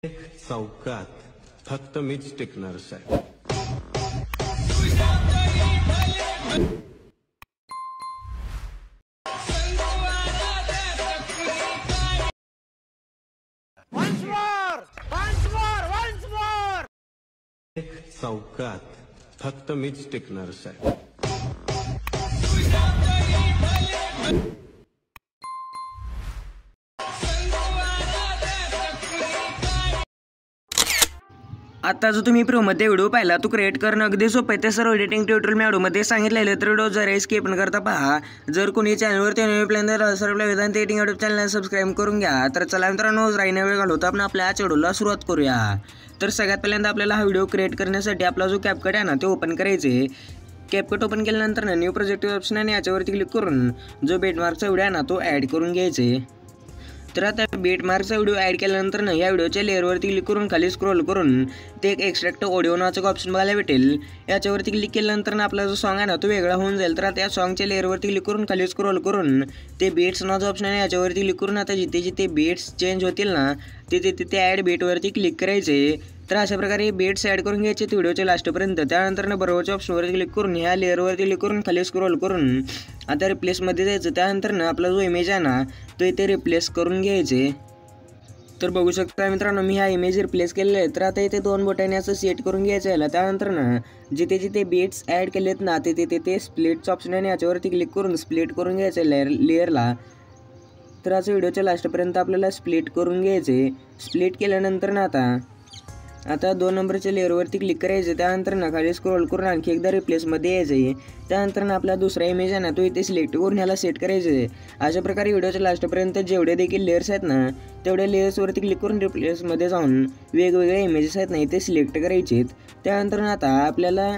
चौकात फक्त मीच टिकणार साहेब. चौकात फक्त मीच टिकणार साहेब. आता जो तुम्ही प्रोमध्ये व्हिडिओ पाहिला तो क्रिएट करणं अगदी सोपं आहे. ते सर्व एडिटिंग ट्युटोरियल मी व्हिडिओमध्ये सांगितलेलं तर व्हिडिओ जरा स्किप न करता पहा. जर कोणी चॅनलवरती नवीन प्लॅन सर्व Vedant editing YouTube channel subscribe करून घ्या. तर चला मित्रांनो, राहीना वेळ घालवता आपण आपल्या आजच्या व्हिडिओला सुरुवात करूया. तर सगळ्यात पहिल्यांदा आपल्याला हा व्हिडिओ क्रिएट करण्यासाठी आपला जो कॅपकट आहे ना ते ओपन करायचे. कॅपकट ओपन केल्यानंतर ना न्यू प्रोजेक्ट ऑप्शन आहे याच्यावरती क्लिक करून जो बेटमार्कचा व्हिडिओ आहे ना तो ॲड करून घ्यायचे. तर आता बेटमार्कचा व्हिडिओ ॲड केल्यानंतर ना या व्हिडिओच्या लेअरवरती क्लिक करून खाली स्क्रोल करून ते एक एक्स्ट्रॅक्ट ऑडिओ नावाचं ऑप्शन बघायला भेटेल. याच्यावरती क्लिक केल्यानंतर ना आपला जो सॉन्ग आहे ना तो वेगळा होऊन जाईल. तर आता या सॉन्गच्या लेअरवरती क्लिक करून खाली स्क्रोल करून ते बीट्स नावाचं ऑप्शन आहे याच्यावरती क्लिक करून आता जिथे जिथे बीट्स चेंज होतील ना तिथे तिथे ॲड बीटवरती क्लिक करायचे. तर अशा प्रकारे बीट्स ॲड करून घ्यायचे व्हिडिओच्या लास्टपर्यंत. त्यानंतर ना बरोबरच्या ऑप्शनवरती क्लिक करून ह्या लेअरवरती क्लिक करून खाली स्क्रोल करून आता रिप्लेसमध्ये जायचं. त्यानंतर ना आपला जो इमेज आहे ना तो इथे रिप्लेस करून घ्यायचे. तर बघू शकता मित्रांनो, मी हा इमेज रिप्लेस केलेला आहे. तर आता इथे दोन बोटाने असं सेट करून घ्यायचं आहे. त्यानंतर ना जिथे जिथे बीट्स ॲड केलेत ना तिथे तिथे स्प्लिटचं ऑप्शन आहे याच्यावरती क्लिक करून स्प्लिट करून घ्यायचं लेअरला. तर असं व्हिडिओच्या लास्टपर्यंत आपल्याला स्प्लिट करून घ्यायचे. स्प्लिट केल्यानंतर ना आता 2 नंबरच्या लेअरवरती क्लिक करायचे. त्यानंतर ना खाली स्क्रोल करून आणखी एकदा रिप्लेसमध्ये यायचे. त्यानंतर ना आपला दुसरा इमेज आहे ना तो इथे सिलेक्ट करून ह्याला सेट करायचे. अशा प्रकारे व्हिडिओच्या लास्टपर्यंत जेवढे देखील लेअर्स आहेत ना तेवढ्या लेअर्सवरती क्लिक करून रिप्लेसमध्ये जाऊन वेगवेगळे इमेजेस आहेत ना इथे सिलेक्ट करायचे. त्यानंतर ना आता आपल्याला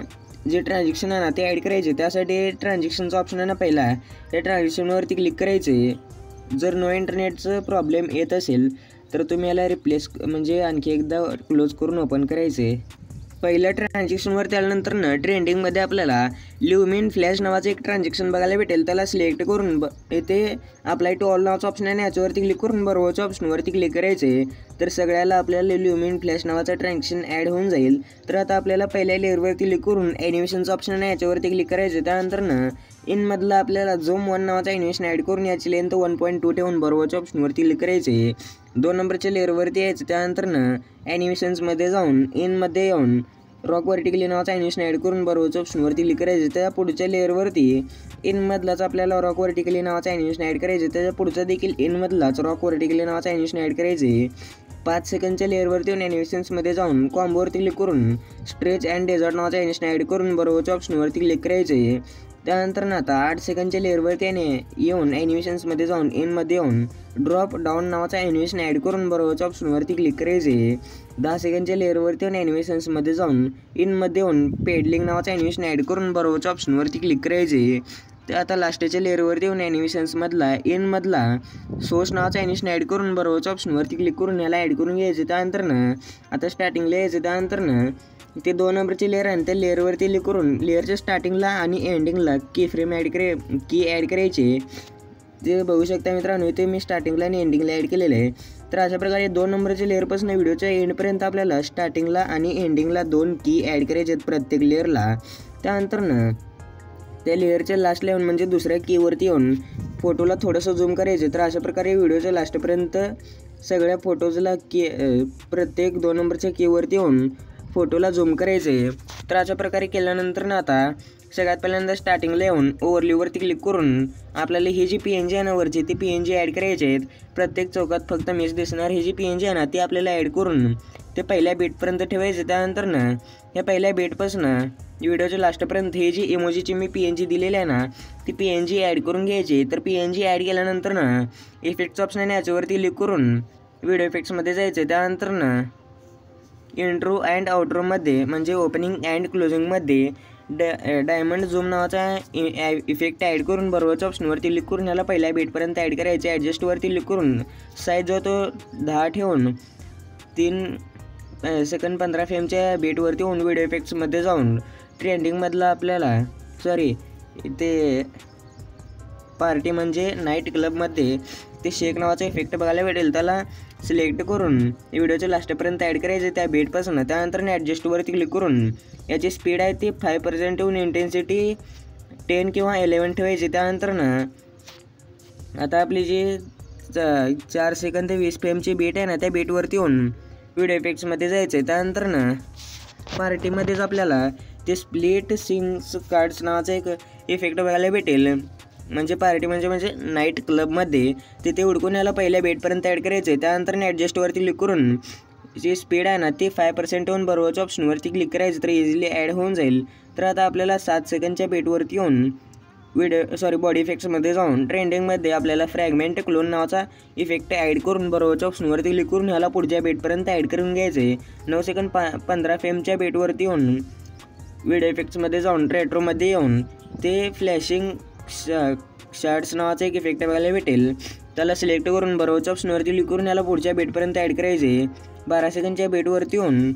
जे ट्रान्झॅक्शन आहे ना ते ॲड करायचे. त्यासाठी ट्रान्झॅक्शनचा ऑप्शन आहे ना पहिला त्या ट्रान्झॅक्शनवरती क्लिक करायचे. जर नो इंटरनेटचं प्रॉब्लेम येत असेल तर तुम्ही याला रिप्लेस म्हणजे आणखी एकदा क्लोज करून ओपन करायचे. पहिल्या ट्रान्झॅक्शनवरती आल्यानंतर ना ट्रेंडिंगमध्ये आपल्याला ल्युमिन फ्लॅश नावाचं एक ट्रान्झॅक्शन बघायला भेटेल. त्याला सिलेक्ट करून इथे अप्लाय टू ऑल नावाचं ऑप्शन आहे याच्यावरती क्लिक करून बरोबरच्या ऑप्शनवरती क्लिक करायचे. तर सगळ्याला आपल्याला ल्युमिन फ्लॅश नावाचं ट्रान्झॅक्शन ॲड होऊन जाईल. तर आता आपल्याला पहिल्या लेअरवरती क्लिक करून ॲनिमेशनचं ऑप्शन आहे याच्यावरती क्लिक करायचं. त्यानंतर ना इनमधला आपल्याला झूम 1 नावाचा ॲनिमेशन ॲड करून याची लेंथ 1.2 ठेवून बरोबरच्या ऑप्शनवरती क्लिक करायचे. 2 नंबरच्या लेअरवरती यायचं. त्यानंतर ना ॲनिमेशन्समध्ये जाऊन इनमध्ये येऊन रॉक वर्टिकली नावाचा ॲनिमेशन ॲड करून बरोबरच्या ऑप्शनवरती क्लिक करायचे. त्या पुढच्या लेअरवरती इनमधलाच आपल्याला रॉक वर्टिकली नावाचा ॲनिमेशन ॲड करायचे. त्याच्या पुढचा देखील इनमधलाच रॉक वर्टिकली नावाचा ॲनिमेशन ॲड करायचे. 5 सेकंडच्या लेअरवरती येऊन ॲनिमेशन्समध्ये जाऊन कॉम्बोवरती क्लिक करून स्ट्रेच अँड डेझर्ट नावाचा ॲनिमेशन ॲड करून बरोबरच्या ऑप्शनवरती क्लिक करायचे. त्यानंतर ना आता 8 सेकंडच्या लेअरवरती येऊन ॲनिमेशन्समध्ये जाऊन इनमध्ये येऊन ड्रॉप डाऊन नावाचा ॲनिमेशन ॲड करून बरोबरच्या ऑप्शनवरती क्लिक करायचे. 10 सेकंडच्या लेअरवरती येऊन ॲनिमेशन्समध्ये जाऊन इनमध्ये येऊन पेडलिंग नावाचं ॲनिमेशन ॲड करून बरोबरच्या ऑप्शनवरती क्लिक करायचे. ते आता लास्टच्या लेअरवरती येऊन ॲनिमेशन्समधला इनमधला सोर्स नावाचं ॲनिमेशन ॲड करून बरोबरच्या ऑप्शनवरती क्लिक करून याला ॲड करून घ्यायचे. त्यानंतर ना आता स्टार्टिंगला यायचं. त्यानंतर ना ते 2 नंबरची लेअर आहे त्या लेअरवरती क्लिक करून लेअरच्या स्टार्टिंगला आणि एंडिंगला की ॲड करायचे. ते बघू शकता मित्रांनो, इथे मी स्टार्टिंगला आणि एंडिंगला ॲड केलेलं आहे. तर अशा प्रकारे 2 नंबरच्या लेअरपासून व्हिडिओच्या एंडपर्यंत आपल्याला स्टार्टिंगला आणि एंडिंगला 2 की ॲड करायचे आहेत प्रत्येक लेअरला. त्यानंतर ना त्या लेअरच्या लास्टला येऊन म्हणजे दुसऱ्या कीवरती येऊन फोटोला थोडंसं झूम करायचं. तर अशा प्रकारे व्हिडिओच्या लास्टपर्यंत सगळ्या फोटोजला प्रत्येक 2 नंबरच्या कीवरती येऊन फोटोला झूम करायचे. तर अशा प्रकारे केल्यानंतर ना आता सगळ्यात पहिल्यांदा स्टार्टिंगला येऊन ओव्हरव्ह्यूवरती क्लिक करून आपल्याला ही जी PNG आहे ना वरची ती PNG ॲड करायचे आहेत. प्रत्येक चौकात फक्त मेच दिसणार ही जी PNG आहे ना ती आपल्याला ॲड करून ते पहिल्या बीटपर्यंत ठेवायचे. त्यानंतर ना या पहिल्या बीटपासून व्हिडिओच्या लास्टपर्यंत ही जी इमोजीची मी PNG दिलेली आहे ना ती PNG ॲड करून घ्यायची. तर PNG ॲड केल्यानंतर ना इफेक्टचं ऑप्शन आहे याच्यावरती क्लिक करून व्हिडिओ इफेक्ट्समध्ये जायचं. त्यानंतर ना इंट्रो अँड आउट्रोमध्ये म्हणजे ओपनिंग अँड क्लोजिंगमध्ये डायमंड झूम नावाचा इफेक्ट ॲड करून बरोबरच्या ऑप्शनवरती क्लिक करून याला पहिल्या बीटपर्यंत ॲड करायचे. ॲडजस्टवरती क्लिक करून साईज जो तो 10 ठेवून 3 सेकंड 15 फ्रेमच्या बीटवरती होऊन व्हिडिओ इफेक्ट्समध्ये जाऊन ट्रेंडिंगमधला आपल्याला ते पार्टी म्हणजे नाईट क्लबमध्ये ते शेक नावाचा इफेक्ट बघायला भेटेल. त्याला सिलेक्ट करून व्हिडिओच्या लास्टपर्यंत ॲड करायचं त्या बेटपासून. त्यानंतर ॲडजस्टवरती क्लिक करून याची स्पीड आहे ती 5% ठेवून इंटेन्सिटी 10 किंवा 11 ठेवायची. त्यानंतर आता आपली जी 4 सेकंद ते 20 फ्रेमची बेट आहे ना, त्या बेटवरती येऊन व्हिडिओ इफेक्ट्समध्ये जायचं आहे. त्यानंतर पार्टीमध्येच आपल्याला ते स्प्लिट सिंग्स कार्ड्स नावाचा एक इफेक्ट बघायला भेटेल. म्हणजे पार्टी म्हणजे नाईट क्लबमध्ये तिथे उडकून याला पहिल्या बेटपर्यंत ॲड करायचं आहे. त्यानंतर ॲडजस्टवरती क्लिक करून जी स्पीड आहे ना ती 5% होऊन बरोबरच्या ऑप्शनवरती क्लिक करायचं तर इझिली ॲड होऊन जाईल. तर आता आपल्याला 7 सेकंडच्या बेटवरती येऊन बॉडी इफेक्ट्समध्ये जाऊन ट्रेंडिंगमध्ये आपल्याला फ्रॅगमेंट क्लोन नावाचा इफेक्ट ॲड करून बरोबरच्या ऑप्शनवरती क्लिक करून ह्याला पुढच्या बेटपर्यंत ॲड करून घ्यायचं आहे. 9 सेकंद 15 फ्रेमच्या बेटवरती येऊन व्हिडिओ इफेक्ट्समध्ये जाऊन रेट्रोमध्ये येऊन ते फ्लॅशिंग शॉट्स नावाचा एक इफेक्ट बघायला भेटेल. त्याला सिलेक्ट करून बरोबरच्या ऑप्शनवरती क्लिक करून ह्याला पुढच्या बेटपर्यंत ॲड करायचे. 12 सेकंडच्या बेटवरती येऊन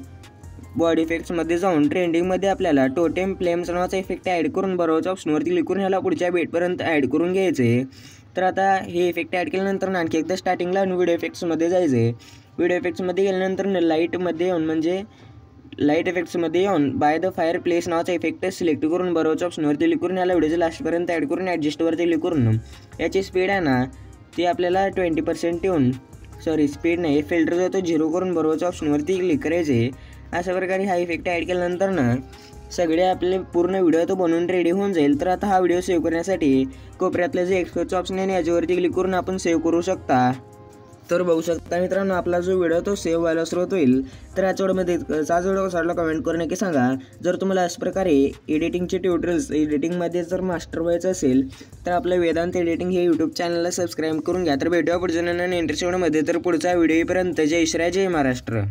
बॉडी इफेक्ट्समध्ये जाऊन ट्रेंडिंगमध्ये आपल्याला टोटेम फ्लेम्स नावाचा इफेक्ट ॲड करून बरोबरच्या ऑप्शनवरती क्लिक करून ह्याला पुढच्या बेटपर्यंत ॲड करून घ्यायचे. तर आता हे इफेक्ट ॲड केल्यानंतर आणखी एकदा स्टार्टिंगला व्हिडिओ इफेक्ट्समध्ये जायचं आहे. व्हिडिओ इफेक्ट्समध्ये गेल्यानंतर लाईटमध्ये येऊन म्हणजे लाईट इफेक्ट्समध्ये येऊन बाय द फायर प्लेस नावाचा इफेक्ट सिलेक्ट करून बरोबरच्या ऑप्शनवरती क्लिक करून याला व्हिडिओच्या लास्टपर्यंत ॲड करून ॲडजस्टवरती क्लिक करून याची स्पीड आहे ना ती आपल्याला 20% येऊन स्पीड नाही फिल्टर जो तो 0 करून बरोबरच्या ऑप्शनवरती क्लिक करायचे. अशा प्रकारे हा इफेक्ट ॲड केल्यानंतर सगळे आपले पूर्ण व्हिडिओ तो बनवून रेडी होऊन जाईल. तर आता हा व्हिडिओ सेव्ह करण्यासाठी कोपऱ्यातलं जे एक्सपोर्टचं ऑप्शन आहे याच्यावरती क्लिक करून आपण सेव्ह करू शकता. तर बघू शकता मित्रांनो आपला जो व्हिडिओ तो सेव्ह व्हायला सुरुवात होईल. तर याच्या व्हिडिओ कसा वाटला कमेंट करून नक्की सांगा. जर तुम्हाला अशा प्रकारे एडिटिंगचे ट्युटोरियल्स एडिटिंगमध्ये जर मास्टर व्हायचं असेल तर आपलं वेदांत एडिटिंग हे यूट्यूब चॅनलला सबस्क्राईब करून घ्या. तर भेटूया पुढच्या नवीन इंटरेस्टिंग व्हिडिओमध्ये. तर पुढचा व्हिडिओपर्यंत जय श्री जय महाराष्ट्र.